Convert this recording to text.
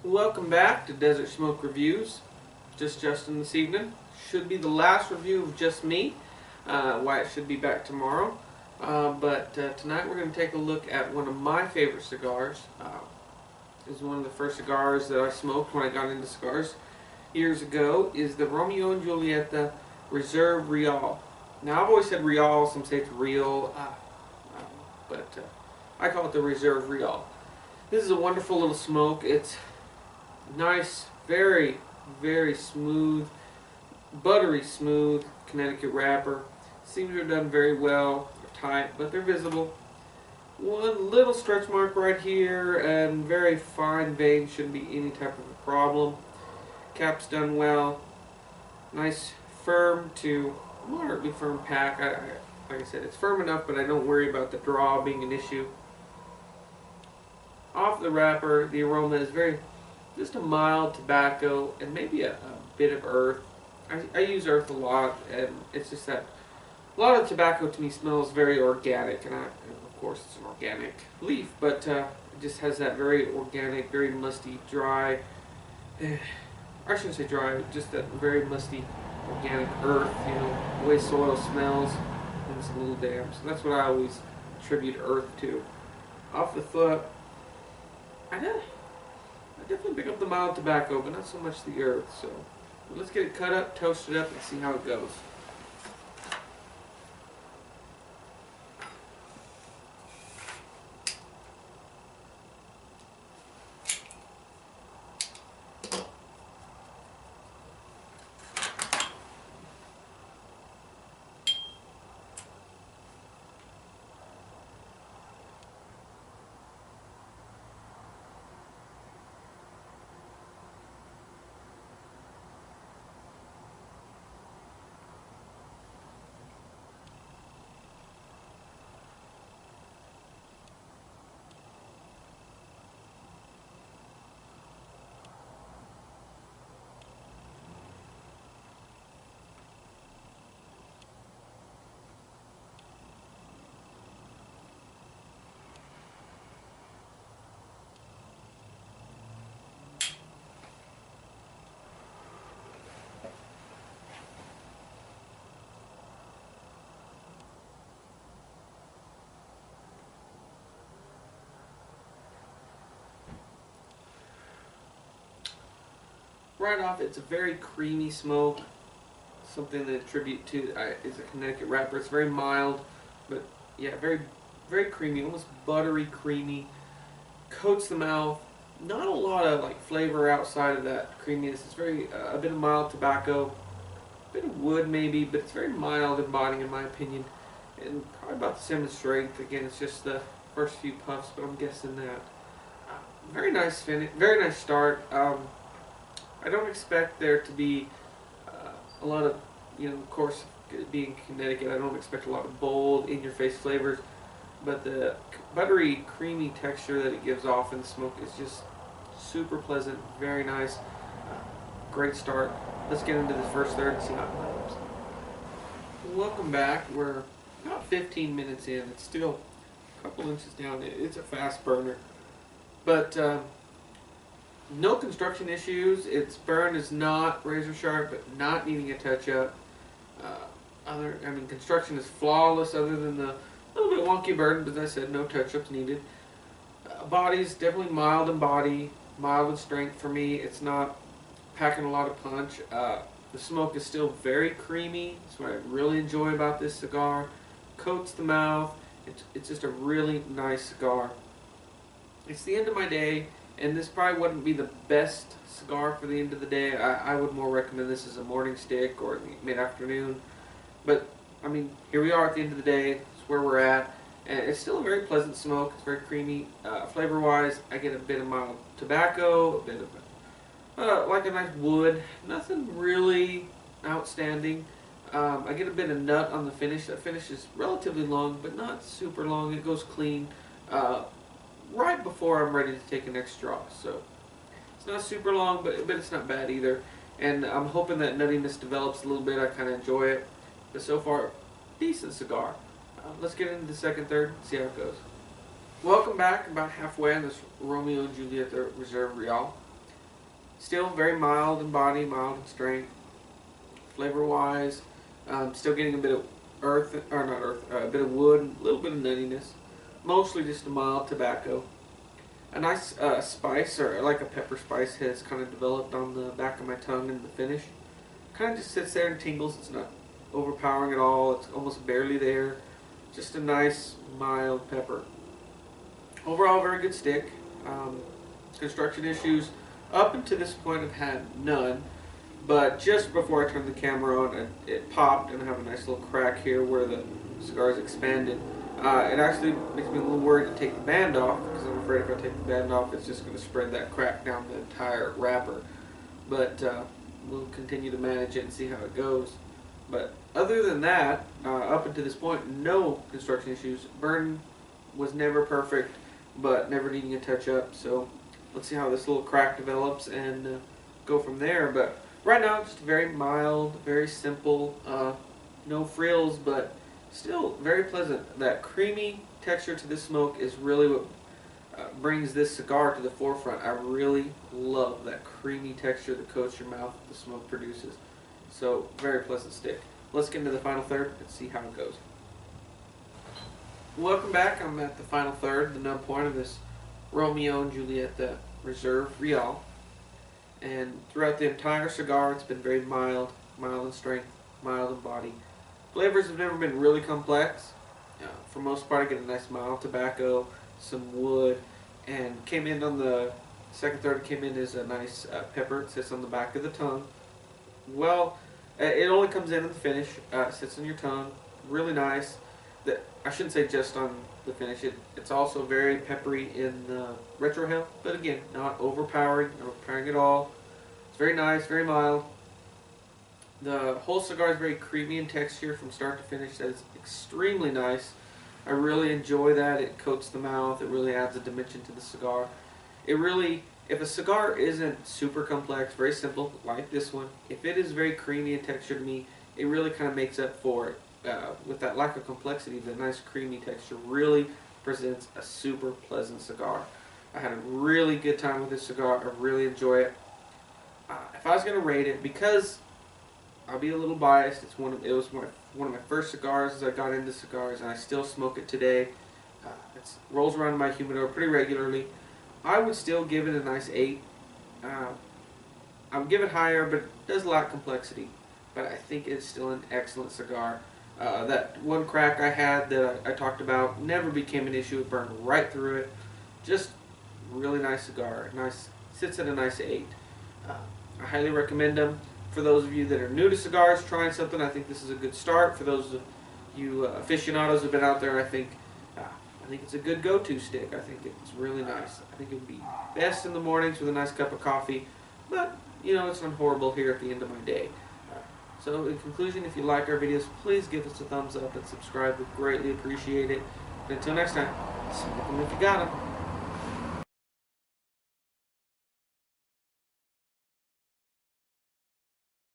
Welcome back to Desert Smoke Reviews. Just Justin this evening. Should be the last review of just me. Wyatt should be back tomorrow. But tonight we're going to take a look at one of my favorite cigars. Is one of the first cigars that I smoked when I got into cigars years ago. Is the Romeo and Julieta Reserve Real. Now I've always said Real, some say it's Real, but I call it the Reserve Real. This is a wonderful little smoke. It's nice, very, very smooth, buttery smooth Connecticut wrapper. Seems to have done very well. They're tight, but they're visible. One little stretch mark right here, and very fine vein, shouldn't be any type of a problem. Cap's done well. Nice, firm to moderately firm pack. Like I said, it's firm enough, but I don't worry about the draw being an issue. Off the wrapper, the aroma is just a mild tobacco and maybe a bit of earth. I use earth a lot, and it's just that a lot of tobacco to me smells very organic, and of course it's an organic leaf, but it just has that very organic, very musty, dry, I shouldn't say dry, just that very musty organic earth, the way soil smells when it's a little damp. So that's what I always attribute earth to. Off the foot, I definitely pick up the mild tobacco, but not so much the earth. So let's get it cut up, toast it up, and see how it goes. Right off, it's a very creamy smoke. Something to attribute to is a Connecticut wrapper. It's very mild, but yeah, very, very creamy, almost buttery creamy. Coats the mouth. Not a lot of flavor outside of that creaminess. It's very a bit of mild tobacco, a bit of wood maybe, but it's very mild in body in my opinion, and probably about the same in strength. Again, it's just the first few puffs, but I'm guessing that. Very nice finish. Very nice start. I don't expect there to be a lot of, of course, being Connecticut, I don't expect a lot of bold, in-your-face flavors, but the buttery, creamy texture that it gives off in the smoke is just super pleasant, very nice, great start. Let's get into the first third and see how it goes. Welcome back. We're about 15 minutes in. It's still a couple inches down. It's a fast burner, but no construction issues. Its burn is not razor sharp, but not needing a touch up. Construction is flawless other than the little bit wonky burn, but as I said, no touch ups needed. Body's definitely mild in body, mild in strength for me. It's not packing a lot of punch. The smoke is still very creamy. That's what I really enjoy about this cigar. Coats the mouth. It's just a really nice cigar. It's the end of my day, and this probably wouldn't be the best cigar for the end of the day. I would more recommend this as a morning stick or mid-afternoon. But, here we are at the end of the day. It's where we're at. And it's still a very pleasant smoke. It's very creamy. Flavor-wise, I get a bit of mild tobacco, a bit of like a nice wood. Nothing really outstanding. I get a bit of nut on the finish. The finish is relatively long, but not super long. It goes clean. Right before I'm ready to take the next draw. So it's not super long, but it's not bad either. And I'm hoping that nuttiness develops a little bit. I kind of enjoy it. But so far, decent cigar. Let's get into the second, third, see how it goes. Welcome back, about halfway on this Romeo and Julieta Reserve Real. Still very mild in body, mild in strength. Flavor-wise, still getting a bit of earth, or not earth, a bit of wood, a little bit of nuttiness. Mostly just a mild tobacco. A nice spice, or like a pepper spice, has kind of developed on the back of my tongue in the finish. Kind of just sits there and tingles. It's not overpowering at all. It's almost barely there. Just a nice, mild pepper. Overall, very good stick. Construction issues, up until this point, I've had none. But just before I turned the camera on, it popped, and I have a nice little crack here where the cigar is expanded. It actually makes me a little worried to take the band off, because I'm afraid if I take the band off, it's just going to spread that crack down the entire wrapper. But we'll continue to manage it and see how it goes. But other than that, up until this point, no construction issues. Burn was never perfect, but never needing a touch-up. So let's see how this little crack develops and go from there. But right now, just very mild, very simple, no frills, but still very pleasant. That creamy texture to this smoke is really what brings this cigar to the forefront. I really love that creamy texture that coats your mouth that the smoke produces. So, very pleasant stick. Let's get into the final third and see how it goes. Welcome back. I'm at the final third, the nub point of this Romeo and Julieta Reserve Real. And throughout the entire cigar, it's been very mild, mild in strength, mild in body. Flavors have never been really complex. For most part, I get a nice mild tobacco, some wood, and came in on the second third. Came in as a nice pepper. It sits on the back of the tongue. Well, it only comes in the finish. Sits on your tongue. Really nice. I shouldn't say just on the finish. It's also very peppery in the retrohale, but again, not overpowering at all. It's very nice, very mild. The whole cigar is very creamy in texture from start to finish. That is extremely nice. I really enjoy that. It coats the mouth. It really adds a dimension to the cigar. It really, if a cigar isn't super complex, very simple, like this one, if it is very creamy in texture to me, it really kind of makes up for it. With that lack of complexity, the nice creamy texture really presents a super pleasant cigar. I had a really good time with this cigar. I really enjoy it. If I was going to rate it, because I'll be a little biased, it was one of my first cigars as I got into cigars, and I still smoke it today. It rolls around in my humidor pretty regularly. I would still give it a nice 8. I would give it higher, but it does lack complexity. But I think it's still an excellent cigar. That one crack I had that I talked about never became an issue. It burned right through it. Just really nice cigar. Nice, sits at a nice 8. I highly recommend them. For those of you that are new to cigars, trying something, I think this is a good start. For those of you aficionados who've been out there, I think it's a good go-to stick. I think it's really nice. I think it would be best in the mornings with a nice cup of coffee. But, you know, it's not horrible here at the end of my day. So in conclusion, if you like our videos, please give us a thumbs up and subscribe. We greatly appreciate it. And until next time, smoke them if you got them.